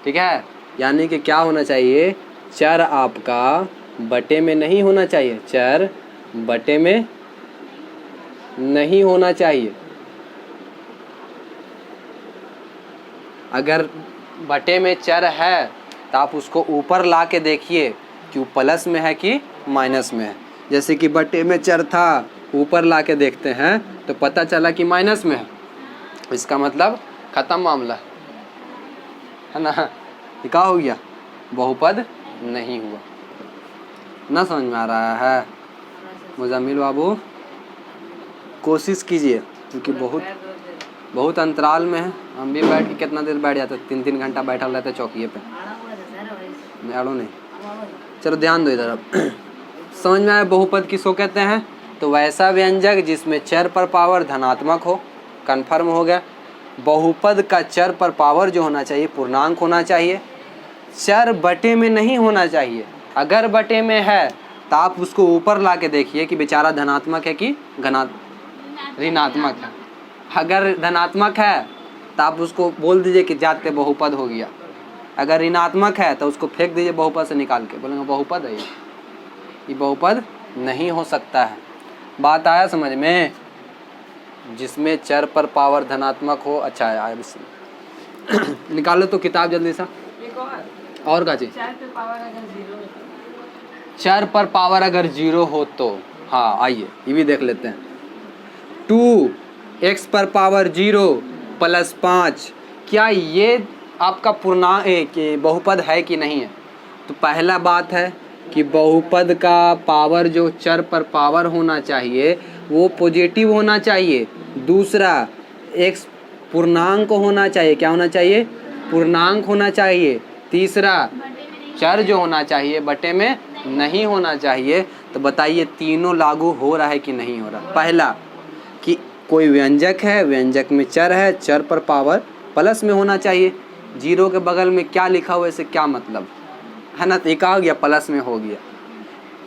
ठीक है, यानी कि क्या होना चाहिए, चर आपका बटे में नहीं होना चाहिए, चर बटे में नहीं होना चाहिए। अगर बटे में चर है तो आप उसको ऊपर ला के देखिए कि वो प्लस में है कि माइनस में है। जैसे कि बटे में चर था, ऊपर ला के देखते हैं तो पता चला कि माइनस में है, इसका मतलब खत्म मामला है ना। ये क्या हो गया, बहुपद नहीं हुआ। ना समझ में आ रहा है मुजम्मिल बाबू? कोशिश कीजिए, क्योंकि बहुत अंतराल में है। हम भी बैठ के कितना देर बैठ जाते, 3-3 घंटा बैठा रहते चौकीए पे। नहीं, चलो ध्यान दो इधर। अब समझ में आया बहुपद किसको कहते हैं? तो वैसा व्यंजक जिसमें चर पर पावर धनात्मक हो, कन्फर्म हो गया। बहुपद का चर पर पावर जो होना चाहिए पूर्णांक होना चाहिए, चर बटे में नहीं होना चाहिए। अगर बटे में है तो आप उसको ऊपर ला के देखिए कि बेचारा धनात्मक है कि ऋणात्मक है। अगर धनात्मक है तो आप उसको बोल दीजिए कि जाते बहुपद हो गया। अगर ऋणात्मक है तो उसको फेंक दीजिए बहुपद से निकाल के, बोलेंगे बहुपद है ये बहुपद नहीं हो सकता है। बात आया समझ में? जिसमें चर पर पावर धनात्मक हो। अच्छा है, निकालो तो किताब जल्दी सा। और क्या चीज? चर पर पावर अगर 0 हो तो हाँ आइए ये भी देख लेते हैं। 2x पर पावर 0 प्लस 5, क्या ये आपका पूर्णांक बहुपद है कि नहीं है? तो पहला बात है कि बहुपद का पावर जो चर पर पावर होना चाहिए वो पॉजिटिव होना चाहिए। दूसरा, x पूर्णांक होना चाहिए। क्या होना चाहिए? पूर्णांक होना चाहिए। तीसरा, चर जो होना चाहिए बटे में नहीं होना चाहिए। तो बताइए तीनों लागू हो रहा है कि नहीं हो रहा? पहला कि कोई व्यंजक है, व्यंजक में चर है, चर पर पावर प्लस में होना चाहिए। 0 के बगल में क्या लिखा हुआ है, इससे क्या मतलब है ना? तो एक आ गया प्लस में हो गया।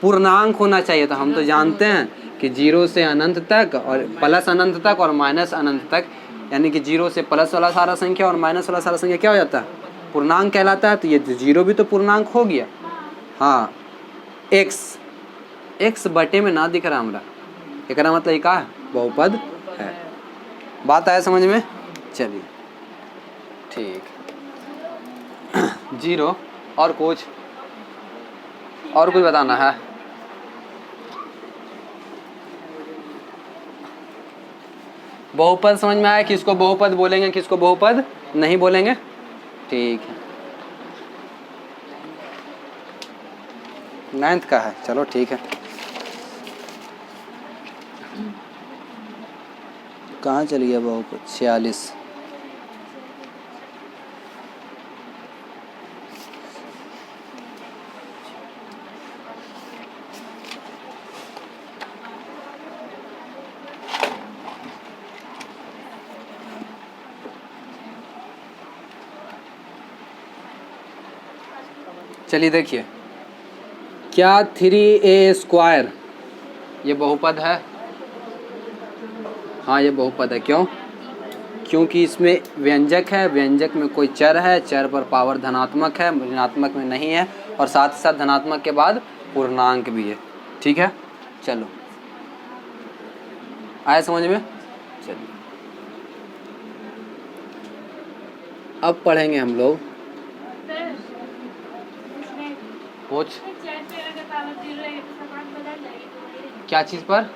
पूर्णांक होना चाहिए, तो हम तो जानते हैं कि 0 से अनंत तक और प्लस अनंत तक और माइनस अनंत तक, यानी कि 0 से प्लस वाला सारा संख्या और माइनस वाला सारा संख्या क्या हो जाता है? पूर्णांक कहलाता है। तो ये 0 भी तो पूर्णांक हो गया। हाँ, x बटे में ना दिख रहा हमरा, एक मतलब ये क्या है? बहुपद है। बात आया समझ में? चलिए ठीक। 0 और कुछ बताना है? बहुपद समझ में आया? किसको बहुपद बोलेंगे, किसको बहुपद नहीं बोलेंगे? ठीक है, 9th का है। चलो ठीक है। कहाँ चल गया बहुपद? 46। चलिए देखिए, क्या 3a² ये बहुपद है? हाँ ये बहुपद है। क्यों? क्योंकि इसमें व्यंजक है, व्यंजक में कोई चर है, चर पर पावर धनात्मक है, ऋणात्मक में नहीं है, और साथ ही साथ धनात्मक के बाद पूर्णांक भी है। ठीक है, चलो आया समझ में? चलिए अब पढ़ेंगे हम लोग कुछ क्या चीज़ पर?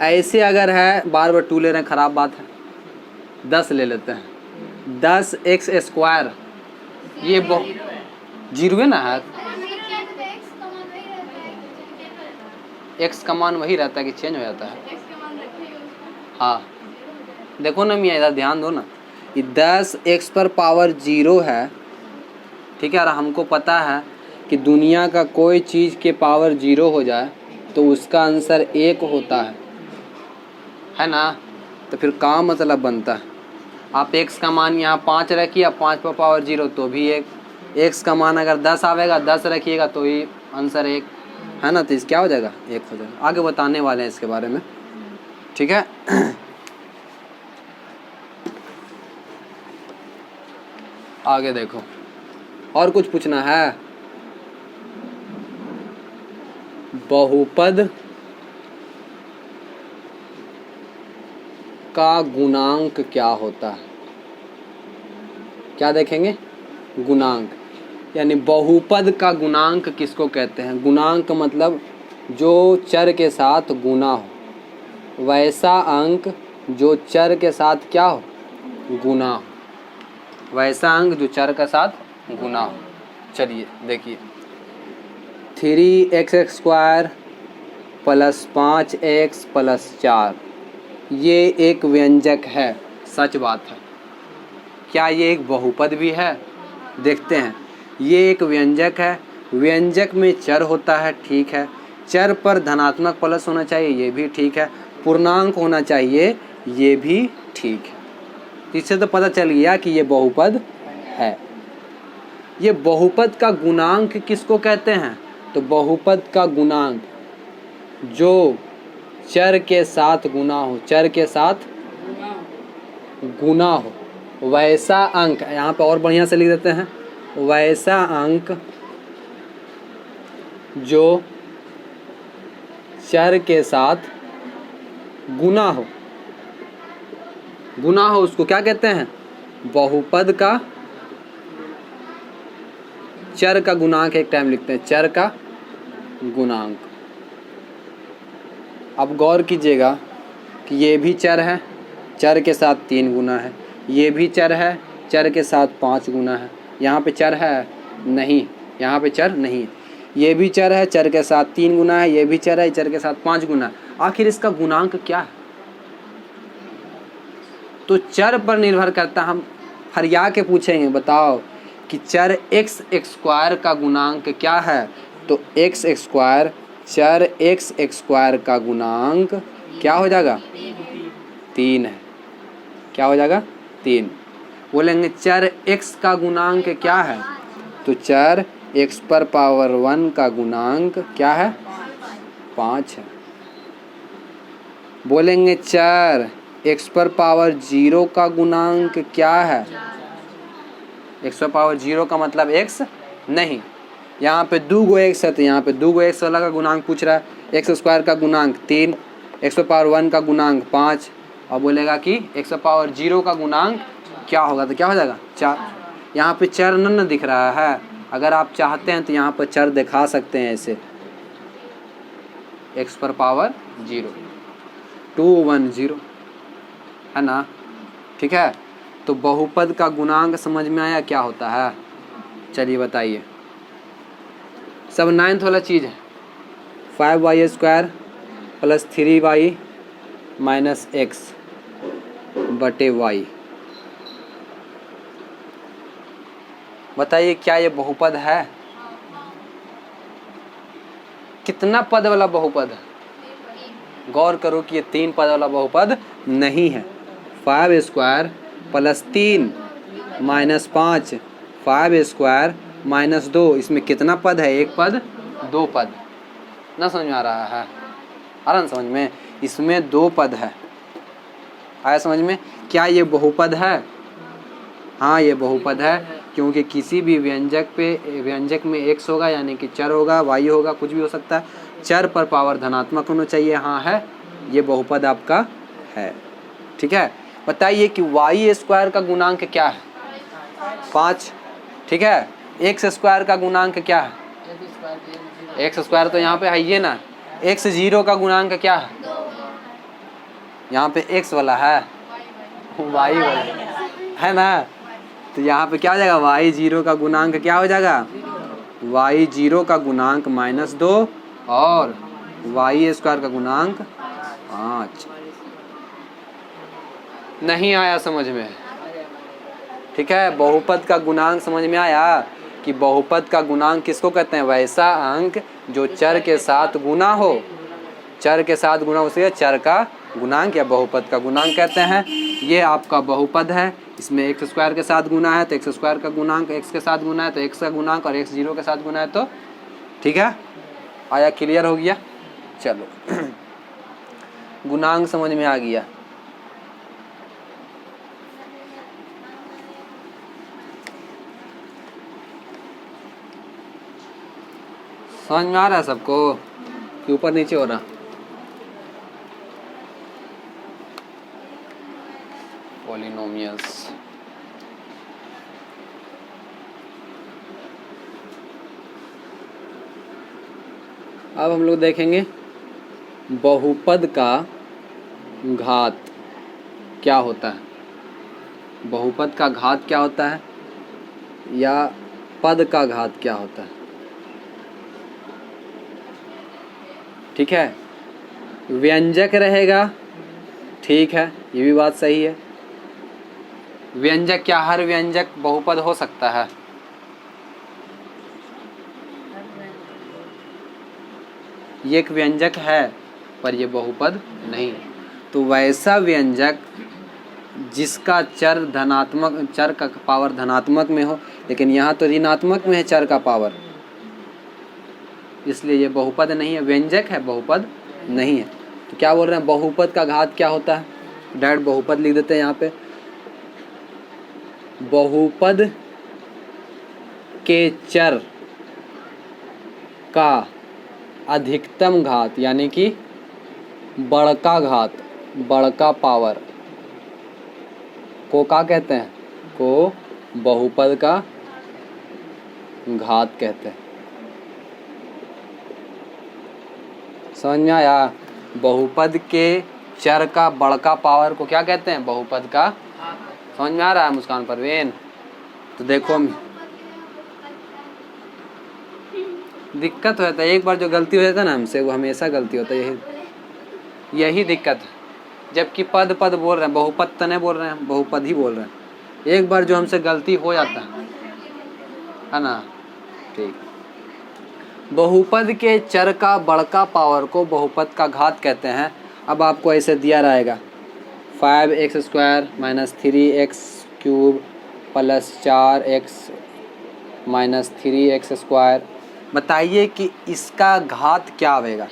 ऐसे अगर है, बार बार 2 ले रहे हैं, खराब बात है। 10 ले लेते हैं। 10x², ये 0 ना है? x का मान वही रहता है कि चेंज हो जाता है? हाँ देखो ना मियाँ, इधर ध्यान दो ना। ये 10x पर पावर 0 है, ठीक है। और हमको पता है कि दुनिया का कोई चीज़ के पावर 0 हो जाए तो उसका आंसर 1 होता है ना? तो फिर क्या मतलब बनता है? आप x का मान यहाँ 5 रखिए, अब 5 पर पावर 0 तो भी 1, x का मान अगर 10 आवेगा, 10 रखिएगा तो ही आंसर 1 है ना? तो इस क्या हो जाएगा? 1 हो जाएगा। आगे बताने वाले हैं इसके बारे में, ठीक है। आगे देखो, और कुछ पूछना है? बहुपद का गुणांक क्या होता है? क्या देखेंगे? गुणांक, यानी बहुपद का गुणांक किसको कहते हैं? गुणांक मतलब जो चर के साथ गुना हो, वैसा अंक जो चर के साथ क्या हो? गुना हो, वैसा अंक जो चर के साथ गुना हो। चलिए देखिए, 3x² प्लस 5x प्लस 4, ये एक व्यंजक है, सच बात है। क्या ये एक बहुपद भी है? देखते हैं। ये एक व्यंजक है, व्यंजक में चर होता है, ठीक है। चर पर धनात्मक प्लस होना चाहिए, ये भी ठीक है। पूर्णांक होना चाहिए, ये भी ठीक है। इससे तो पता चल गया कि ये बहुपद है। ये बहुपद का गुणांक किसको कहते हैं? तो बहुपद का गुणांक जो चर के साथ गुना हो, चर के साथ गुना हो, वैसा अंक, यहाँ पे और बढ़िया से लिख देते हैं, वैसा अंक जो चर के साथ गुना हो, गुना हो उसको क्या कहते हैं? बहुपद का चर का गुणांक एक टाइम लिखते हैं, चर का गुणांक। अब गौर कीजिएगा कि ये भी चर है, चर के साथ 3 गुना है, ये भी चर है, चर के साथ 5 गुना है। यहाँ पे चर है? नहीं, यहाँ पे चर नहीं है। ये भी चर है, चर के साथ 3 गुना है, ये भी चर है, चर के साथ 5 गुना है। आखिर इसका गुणांक क्या है? तो चर पर निर्भर करता, हम हरिया के पूछेंगे, बताओ कि चर x² का गुणांक क्या है? तो x², चर x² का गुणांक क्या हो जाएगा? 3 है। क्या हो जाएगा? 3। बोलेंगे चर x का गुणांक क्या है? तो चर x⁻1 का गुणांक क्या है? 5 है। बोलेंगे चर x⁻0 का गुणांक क्या है? x⁻0 का मतलब x नहीं, यहाँ पे 2 x है, तो यहाँ पे 2 x वाला का गुणांक पूछ रहा है। x² का गुणांक 3, x⁻1 का गुणांक 5, और बोलेगा कि x⁻0 का गुणांक क्या होगा? तो क्या हो जाएगा? 4। यहाँ पे चर न दिख रहा है, अगर आप चाहते हैं तो यहाँ पर चर दिखा सकते हैं ऐसे, x⁻0 210 है ना, ठीक है। तो बहुपद का गुणांक समझ में आया क्या होता है? चलिए बताइए, सब 9th वाला चीज़ है। 5y² plus 3y minus x बटे y। बताइए क्या ये बहुपद है? कितना पद वाला बहुपद है? गौर करो कि ये 3 पद वाला बहुपद नहीं है। 5² प्लस 3 माइनस 5, 5² माइनस 2, इसमें कितना पद है? 1 पद, 2 पद। ना समझ में आ रहा है? आ रहा ना समझ में? इसमें 2 पद है। आया समझ में? क्या ये बहुपद है? हाँ, ये बहुपद है, क्योंकि किसी भी व्यंजक में x होगा, यानी कि चर होगा, y होगा, कुछ भी हो सकता है। चर पर पावर धनात्मक होना चाहिए। हाँ है, ये बहुपद आपका है, ठीक है। बताइए कि y² का गुणांक क्या है? 5, ठीक है। x² का गुणांक क्या है? x² तो यहाँ पे है ये ना। x0 का गुणांक क्या है? यहाँ पे x वाला है, y वाला है ना, तो यहाँ पे क्या हो जाएगा? y0 का गुणांक क्या हो जाएगा? y0 का गुणांक -2 और y² का गुणांक 5। नहीं आया समझ में? ठीक है, बहुपद का गुणांक समझ में आया कि बहुपद का गुणांक किसको कहते हैं? वैसा अंक जो चर के साथ गुना हो, चर के साथ गुना, उसे चर का गुणांक या बहुपद का गुणांक कहते हैं। ये आपका बहुपद है, इसमें x² के साथ गुना है तो x² का गुणांक, x के साथ गुना है तो x का गुणांक, और x0 के साथ गुना है तो, ठीक है। आया? क्लियर हो गया? चलो गुणांक समझ में आ गया। समझ में आ रहा है सबको कि ऊपर नीचे हो रहा? पॉलिनोमियल्स। अब हम लोग देखेंगे बहुपद का घात क्या होता है। बहुपद का घात क्या होता है या पद का घात क्या होता है। ठीक है, व्यंजक रहेगा, ठीक है, ये भी बात सही है। व्यंजक, क्या हर व्यंजक बहुपद हो सकता है? ये एक व्यंजक है पर ये बहुपद नहीं। तो वैसा व्यंजक जिसका चर धनात्मक, चर का पावर धनात्मक में हो, लेकिन यहाँ तो ऋणात्मक में है चर का पावर, इसलिए ये बहुपद नहीं है। व्यंजक है, बहुपद नहीं है। तो क्या बोल रहे हैं, बहुपद का घात क्या होता है? डायरेक्ट बहुपद लिख देते हैं यहाँ पे। बहुपद के चर का अधिकतम घात यानी कि बड़का घात, बड़का पावर को क्या कहते हैं? को बहुपद का घात कहते हैं। समझ में आया? बहुपद के चर का बड़का पावर को क्या कहते हैं? बहुपद का। समझ में आ रहा है मुस्कान परवीन? तो देखो दिक्कत होता है, एक बार जो गलती हो जाता है ना हमसे, वो हमेशा गलती होता है। यही दिक्कत है। जबकि पद पद बोल रहे हैं, बहुपद तो नहीं बोल रहे हैं, बहुपद ही बोल रहे हैं। एक बार जो हमसे गलती हो जाता है ना। ठीक, बहुपद के चर का बड़का पावर को बहुपद का घात कहते हैं। अब आपको ऐसे दिया रहेगा 5x² - 3x³ + 4x - 3x²। बताइए कि इसका घात क्या आएगा।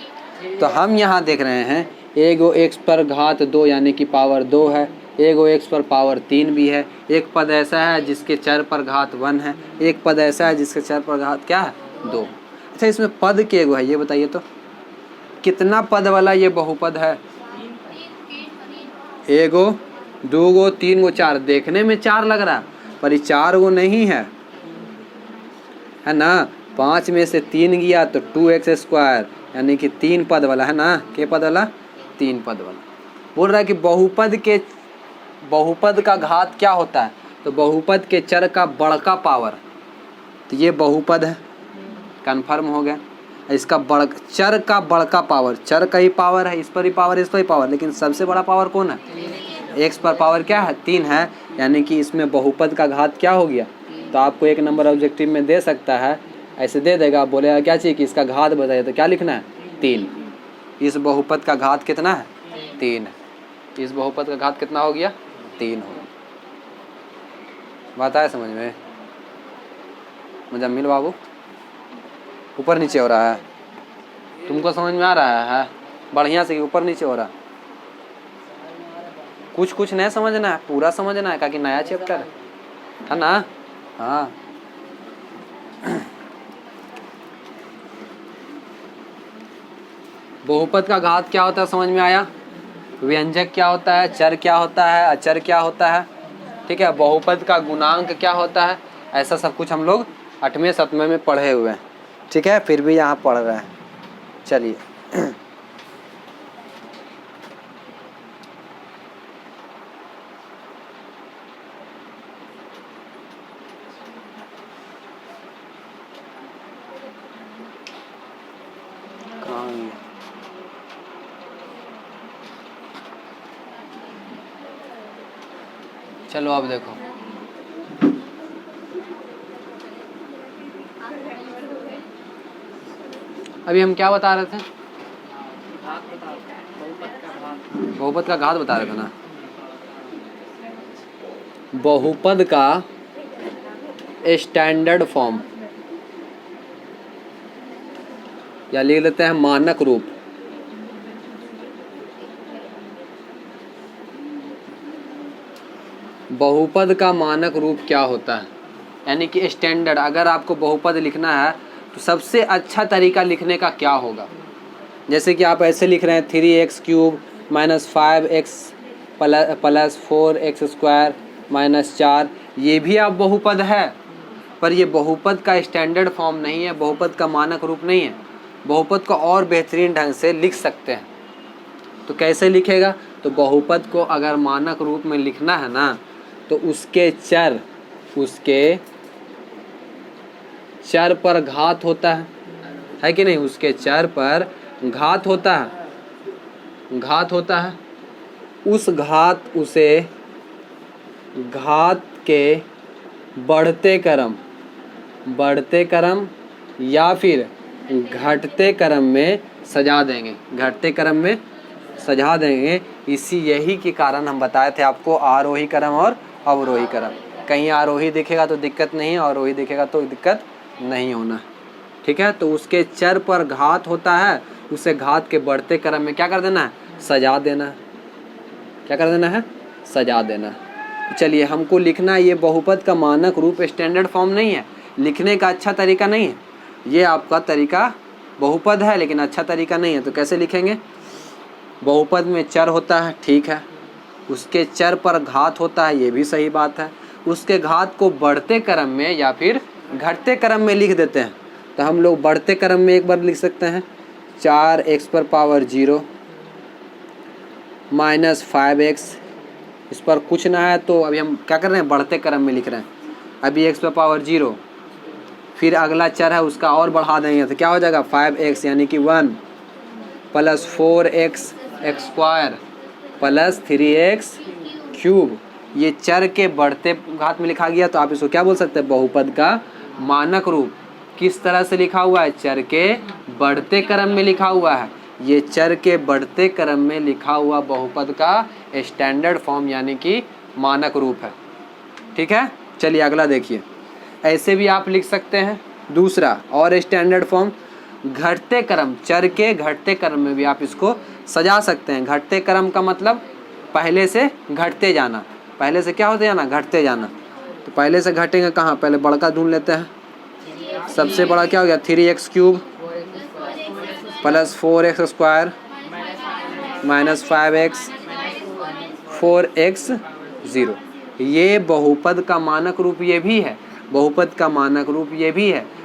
तो हम यहाँ देख रहे हैं एगो x पर घात 2 यानी कि पावर 2 है, एगो x पर पावर 3 भी है। एक पद ऐसा है जिसके चर पर घात 1 है, एक पद ऐसा है जिसके चर पर घात क्या है? 2। अच्छा, इसमें पद के एगो है, ये बताइए तो कितना पद वाला ये बहुपद है? एगो, दूगो, तीन गो, 4। देखने में 4 लग रहा पर ये 4 गो नहीं है ना। 5 में से 3 गया तो 2x² यानी कि 3 पद वाला है ना। के पद वाला? 3 पद वाला। बोल रहा है कि बहुपद का घात क्या होता है? तो बहुपद के चर का बड़का पावर, तो ये बहुपद है, कन्फर्म हो गया। इसका चर का बड़का पावर, चर का ही पावर है, इस पर ही पावर, इस पर ही पावर, लेकिन सबसे बड़ा पावर कौन है? x पर पावर क्या है? 3 है, यानी कि इसमें बहुपद का घात क्या हो गया? तो आपको 1 नंबर ऑब्जेक्टिव में दे सकता है, ऐसे दे देगा, बोलेगा क्या चाहिए कि इसका घात बताइए, तो क्या लिखना है? 3। इस बहुपद का घात कितना है? 3। इस बहुपद का घात कितना हो गया? 3 हो गया। बात आया समझ में? मुजम्मिल बाबू, ऊपर नीचे हो रहा है, तुमको समझ में आ रहा है? बढ़िया से ऊपर नीचे हो रहा है। कुछ कुछ नहीं समझना है, पूरा समझना है, क्योंकि नया चैप्टर है ना। हाँ, बहुपद का घात क्या होता है समझ में आया? व्यंजक क्या होता है, चर क्या होता है, अचर क्या होता है, ठीक है। बहुपद का गुणांक क्या होता है, ऐसा सब कुछ हम लोग 8वें 7वें में पढ़े हुए हैं, ठीक है। फिर भी यहाँ पढ़ रहे हैं। चलिए चलो अब देखो, अभी हम क्या बता रहे थे? बहुपद का घात बता रहे थे ना। बहुपद का स्टैंडर्ड फॉर्म या लिख लेते हैं मानक रूप। बहुपद का मानक रूप क्या होता है, यानी कि स्टैंडर्ड। अगर आपको बहुपद लिखना है तो सबसे अच्छा तरीका लिखने का क्या होगा? जैसे कि आप ऐसे लिख रहे हैं 3x³ minus 5x plus 4x² minus 4, ये भी आप बहुपद है, पर ये बहुपद का स्टैंडर्ड फॉर्म नहीं है, बहुपद का मानक रूप नहीं है। बहुपद को और बेहतरीन ढंग से लिख सकते हैं। तो कैसे लिखेगा? तो बहुपद को अगर मानक रूप में लिखना है ना, तो उसके चर पर घात होता है कि नहीं? उसके चर पर घात होता है, उस घात के बढ़ते क्रम या फिर घटते क्रम में सजा देंगे। यही के कारण हम बताए थे आपको आरोही क्रम और अवरोही क्रम। कहीं आरोही दिखेगा तो दिक्कत नहीं, अवरोही दिखेगा तो दिक्कत नहीं होना, ठीक है। तो उसके चर पर घात होता है, उसे घात के बढ़ते क्रम में क्या कर देना है? सजा देना। चलिए, हमको लिखना है, ये बहुपद का मानक रूप स्टैंडर्ड फॉर्म नहीं है, लिखने का अच्छा तरीका नहीं है। ये आपका तरीका बहुपद है लेकिन अच्छा तरीका नहीं है। तो कैसे लिखेंगे? बहुपद में चर होता है, ठीक है, उसके चर पर घात होता है, ये भी सही बात है। उसके घात को बढ़ते क्रम में या फिर घटते क्रम में लिख देते हैं। तो हम लोग बढ़ते क्रम में एक बार लिख सकते हैं 4x⁻0 माइनस 5x, इस पर कुछ ना है तो अभी हम क्या कर रहे हैं? बढ़ते क्रम में लिख रहे हैं। अभी x⁻0, फिर अगला चर है उसका और बढ़ा देंगे तो क्या हो जाएगा? 5x यानी कि 1 प्लस 4x² प्लस 3x³ ये चर के बढ़ते घात में लिखा गया। तो आप इसको क्या बोल सकते हैं? बहुपद का मानक रूप। किस तरह से लिखा हुआ है? चर के बढ़ते क्रम में लिखा हुआ है। ये चर के बढ़ते क्रम में लिखा हुआ बहुपद का स्टैंडर्ड फॉर्म यानी कि मानक रूप है, ठीक है। चलिए अगला देखिए, ऐसे भी आप लिख सकते हैं। दूसरा और स्टैंडर्ड फॉर्म घटते क्रम, चर के घटते क्रम में भी आप इसको सजा सकते हैं। घटते क्रम का मतलब पहले से घटते जाना। पहले से क्या होते जाना? घटते जाना। तो पहले से घटेंगे कहाँ? पहले बड़का ढूंढ लेते हैं। सबसे बड़ा क्या हो गया? 3x³ plus 4x² minus 5x 4x0। ये बहुपद का मानक रूप ये भी है,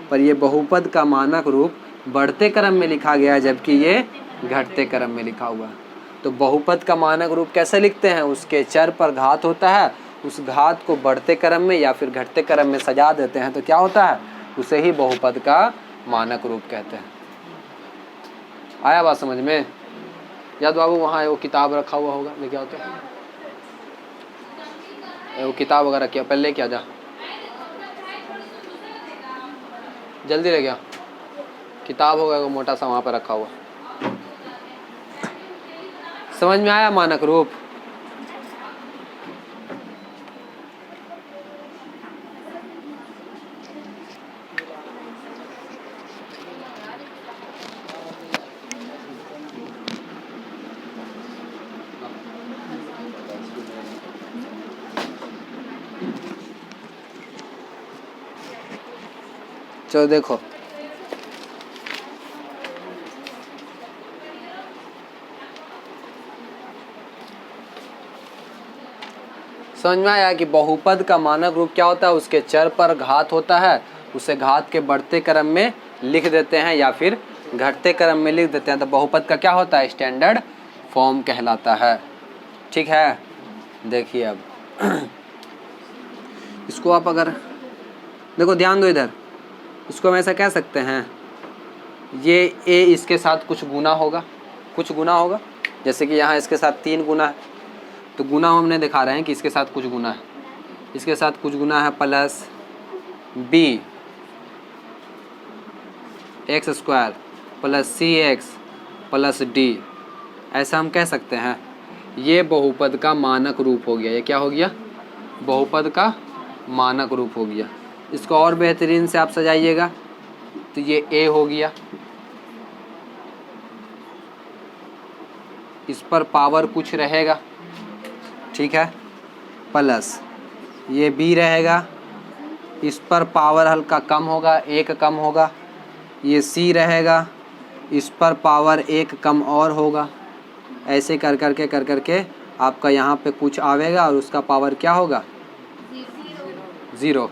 पर ये बहुपद का मानक रूप बढ़ते क्रम में लिखा गया है जबकि ये घटते क्रम में लिखा हुआ है। तो बहुपद का मानक रूप कैसे लिखते हैं? उसके चर पर घात होता है, उस घात को बढ़ते क्रम में या फिर घटते क्रम में सजा देते हैं तो क्या होता है? उसे ही बहुपद का मानक रूप कहते हैं। आया बात समझ में? याद बाबू वहाँ वो किताब रखा हुआ होगा, लेके आओ तो। वो किताब वगैरह क्या पहले लेके आ जा, जल्दी ले गया। किताब होगा वो मोटा सा वहाँ पर रखा हुआ। समझ में आया मानक रूप? चलो देखो, समझ में आया कि बहुपद का मानक रूप क्या होता है? उसके चर पर घात होता है, उसे घात के बढ़ते क्रम में लिख देते हैं या फिर घटते क्रम में लिख देते हैं। तो बहुपद का क्या होता है? स्टैंडर्ड फॉर्म कहलाता है, ठीक है। देखिए अब इसको आप अगर देखो, ध्यान दो इधर, इसको हम ऐसा कह सकते हैं, ये a इसके साथ कुछ गुना होगा, जैसे कि यहाँ इसके साथ 3 गुना है, तो गुना हमने दिखा रहे हैं कि इसके साथ कुछ गुना है, इसके साथ कुछ गुना है plus b x² plus cx plus d, ऐसा हम कह सकते हैं। ये बहुपद का मानक रूप हो गया। ये क्या हो गया? बहुपद का मानक रूप हो गया। इसको और बेहतरीन से आप सजाइएगा तो ये a हो गया, इस पर पावर कुछ रहेगा, ठीक है, प्लस ये b रहेगा, इस पर पावर हल्का कम होगा, 1 कम होगा, ये c रहेगा, इस पर पावर 1 कम और होगा। ऐसे कर करके आपका यहाँ पे कुछ आवेगा और उसका पावर क्या होगा? 0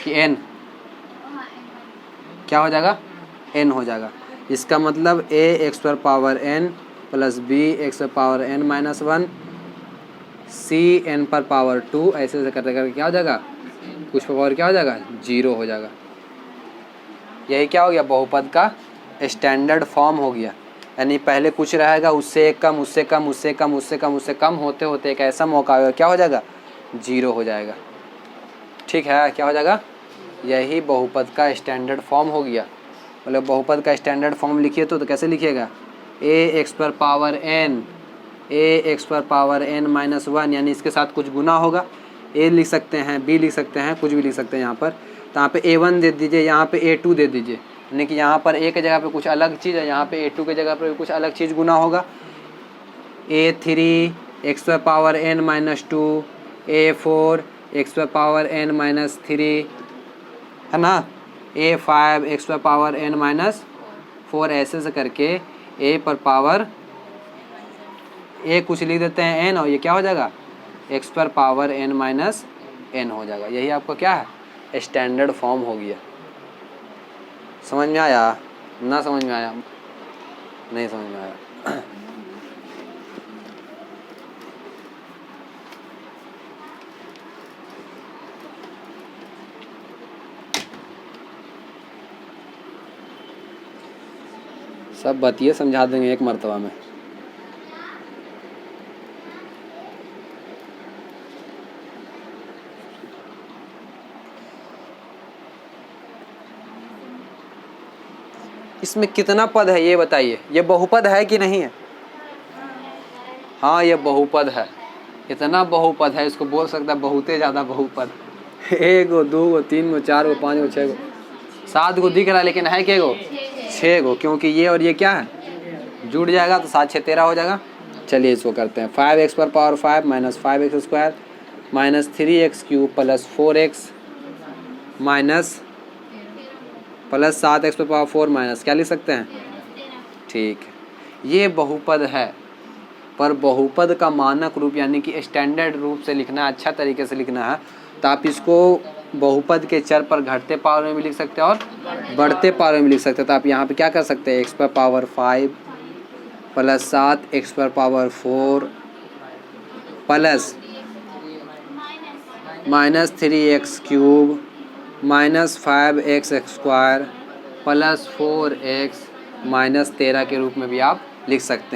कि n क्या हो जाएगा? n हो जाएगा। इसका मतलब a x पर power n plus b x पर power n minus 1 c n पर पावर 2 ऐसे करके क्या हो जाएगा? कुछ पावर क्या हो जाएगा? 0 हो जाएगा। यही क्या हो गया? बहुपद का स्टैंडर्ड फॉर्म हो गया। यानी पहले कुछ रहेगा, उससे एक कम, उससे कम, उससे कम, उससे कम, उससे कम होते होते एक ऐसा मौका आएगा, क्या हो जाएगा? 0 हो जाएगा। ठीक है, क्या हो जाएगा? यही बहुपद का स्टैंडर्ड फॉर्म हो गया। मतलब बहुपद का स्टैंडर्ड फॉर्म लिखिए तो कैसे लिखिएगा? a x पर पावर n माइनस 1, यानी इसके साथ कुछ गुना होगा। a लिख सकते हैं, b लिख सकते हैं, कुछ भी लिख सकते हैं यहाँ पर। तो यहाँ पे a1 दे दीजिए, यहाँ पे a2 दे दीजिए, यानी कि यहाँ पर a के जगह पे कुछ अलग चीज़ है, यहाँ पे a2 के जगह पे कुछ अलग चीज़ गुना होगा। a3 x पर power n minus 2, a4 x पर पावर n माइनस 3, है ना, a5 x पर पावर n माइनस 4, ऐसे से करके a पर पावर a कुछ लिख देते हैं n, और ये क्या हो जाएगा? x पर पावर n माइनस n हो जाएगा। यही आपका क्या है? स्टैंडर्ड फॉर्म हो गया। समझ में आया? ना समझ में आया? नहीं समझ में आया? सब बतिए समझा देंगे एक मर्तबा में। इसमें कितना पद है ये बताइए? ये बहुपद है कि नहीं है? हाँ, ये बहुपद है। इतना बहुपद है, इसको बोल सकता है बहुते ज़्यादा बहुपद। 1 गो 2 गो 3 गो 4 गो 5 गो 6 गो 7 गो दिख रहा है, लेकिन है क्या गो? 6 गो, क्योंकि ये और ये क्या है? जुड़ जाएगा तो 7 6 13 हो जाएगा। चलिए इसको करते हैं। 5x पर power 5 minus 5x square minus 3x cube plus 4x minus plus 7x पर पावर 4 माइनस क्या लिख सकते हैं? ठीक है, ये बहुपद है। पर बहुपद का मानक रूप यानी कि स्टैंडर्ड रूप से लिखना है, अच्छा तरीके से लिखना है, तो आप इसको बहुपद के चर पर घटते पावर में भी लिख सकते हैं और बढ़ते पावर में भी लिख सकते हैं। तो आप यहाँ पे क्या कर सकते हैं? x पर पावर 5 प्लस 7x पर power 4 plus minus 3x cube minus 5x square plus 4x minus 13 के रूप में भी आप लिख सकते हैं।